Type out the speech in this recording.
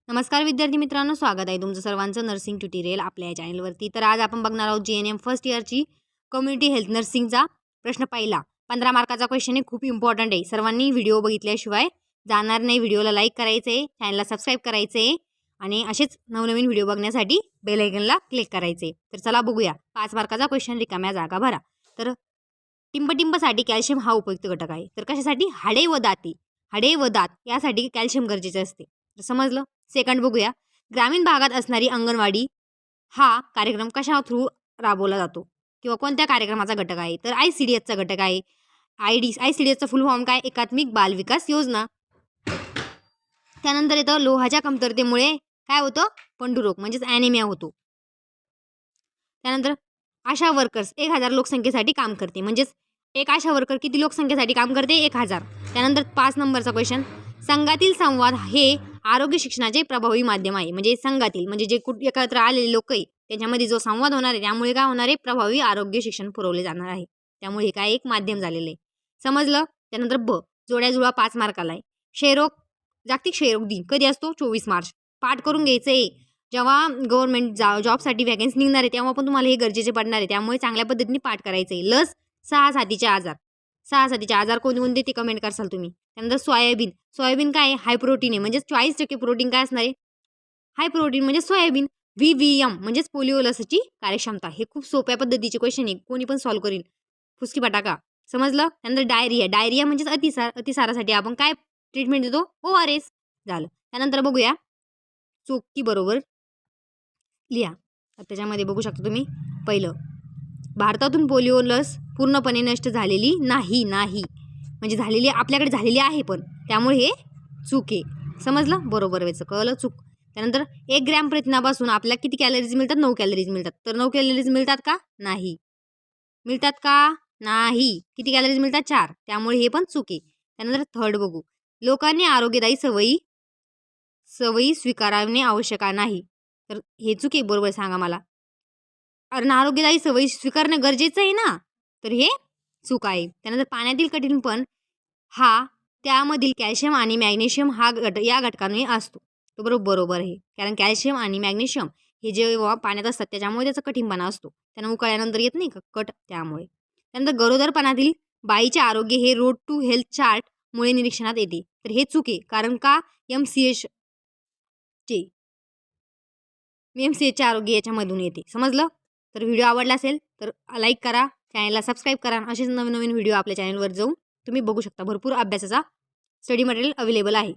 नमस्कार विद्यार्थी मित्रांनो, स्वागत आहे तुमचं सर्वांचं नर्सिंग ट्युटोरियल आपल्या या चॅनलवरती। तर आज आपण बघणार आहोत जीएनएम फर्स्ट इयरची कम्युनिटी हेल्थ नर्सिंगचा प्रश्न पहिला 15 मार्काचा क्वेश्चन आहे, खूप इम्पॉर्टंट आहे। सर्वांनी व्हिडिओ बघितल्याशिवाय जाणार नाही। व्हिडिओला लाईक करायचं आहे, चॅनलला सबस्क्राईब करायचं आहे आणि असेच नवनवीन व्हिडिओ बघण्यासाठी बेल आयकॉनला क्लिक करायचं आहे। तर चला बघूया 5 मार्काचा क्वेश्चन, रिकाम्या जागा भरा। तर टिंबटिंबसाठी कॅल्शियम हा उपयुक्त घटक आहे। तर कशासाठी? हाडे व दात यासाठी कॅल्शियम गरजेचे असते। तर समजलं? सेकंड बघूया, ग्रामीण भागात असणारी अंगणवाडी हा कार्यक्रम कशा थ्रू राबवला जातो किंवा कोणत्या कार्यक्रमाचा घटक आहे? तर ICDSचा घटक आहे। ICDSचा फुल फॉर्म काय? एकात्मिक बाल विकास योजना। त्यानंतर येतं लोहाच्या कमतरतेमुळे काय होतं? पंडुरोग म्हणजेच ॲनिमिया होतो। त्यानंतर आशा वर्कर्स 1000 लोकसंख्येसाठी काम करते, म्हणजेच एक आशा वर्कर किती लोकसंख्येसाठी काम करते? 1000। त्यानंतर 5 नंबरचा क्वेश्चन, संघातील संवाद हे आरोग्य शिक्षणाचे प्रभावी माध्यम आहे। म्हणजे संघातील म्हणजे जे एकत्र आलेले लोक आहे त्याच्यामध्ये जो संवाद होणार आहे त्यामुळे काय होणार आहे? प्रभावी आरोग्य शिक्षण पुरवले जाणार आहे। त्यामुळे हे काय एक माध्यम झालेले आहे। समजलं? त्यानंतर जोड्या जुळा 5 मार्काला आहे। क्षयरोग जागतिक क्षयरोग दिन कधी असतो? 24 मार्च। पाठ करून घ्यायचं आहे। जेव्हा गव्हर्नमेंट जॉबसाठी वॅकन्सी निघणार आहे तेव्हा पण तुम्हाला हे गरजेचे पडणार आहे, त्यामुळे चांगल्या पद्धतीने पाठ करायचं आहे। लस 6 साथीचे आजार कोणते ते कमेंट करसाल तुम्ही। त्यानंतर सोयाबीन काय आहे? हाय प्रोटीन आहे, म्हणजे 40% प्रोटीन काय असणार आहे? हाय प्रोटीन म्हणजे सोयाबीन। VVM म्हणजेच पोलिओ लसीची कार्यक्षमता। हे खूप सोप्या पद्धतीचे क्वेश्चन आहे, कोणी पण सॉल्व्ह करीन, फुसकी फटाका। समजलं? त्यानंतर डायरिया म्हणजेच अतिसारासाठी आपण काय ट्रीटमेंट देतो? ORS झालं। त्यानंतर बघूया चूक की बरोबर लिहा। त्याच्यामध्ये बघू शकता तुम्ही, पहिलं, भारतातून पोलिओ लस पूर्णपणे नष्ट झालेली नाही म्हणजे झालेली आपल्याकडे झालेली आहे, पण त्यामुळे हे चूक आहे। समजलं? बरोबर व्हायचं, कळलं? चूक। त्यानंतर 1 ग्रॅम प्रथिनापासून आपल्याला किती कॅलरीज मिळतात? 9 कॅलरीज मिळतात। तर 9 कॅलरीज मिळतात का? नाही। मिळतात का? नाही। किती कॅलरीज मिळतात? 4। त्यामुळे हे पण चूक आहे। त्यानंतर थर्ड बघू, लोकांनी आरोग्यदायी सवयी स्वीकारणे आवश्यक नाही। तर हे चूक आहे, बरोबर सांगा मला। कारण आरोग्यदायी सवयी स्वीकारणं गरजेचं आहे ना, तर हे चूक आहे। त्यानंतर पाण्यातील कठीणपण हा त्यामधील कॅल्शियम आणि मॅग्नेशियम या घटकांनी असतो। तो बरोबर आहे, कारण कॅल्शियम आणि मॅग्नेशियम हे जेव्हा पाण्यात असतात त्याच्यामुळे त्याचा कठीणपणा असतो, त्यांना उकळल्यानंतर येत नाही का कट, त्यामुळे। त्यानंतर गरोदरपणातील बाईचे आरोग्य हे रोड टू हेल्थ चार्ट मुळे निरीक्षणात येते। तर हे चूक आहे, कारण का MCHचे आरोग्य याच्यामधून येते। समजलं? तर व्हिडिओ आवडला असेल तर लाईक करा, चॅनलला सबस्क्राईब करा। असेच नवीन व्हिडिओ आपल्या चॅनलवर जाऊन तुम्ही बघू शकता। भरपूर अभ्यासाचा स्टडी मटेरियल अवेलेबल आहे।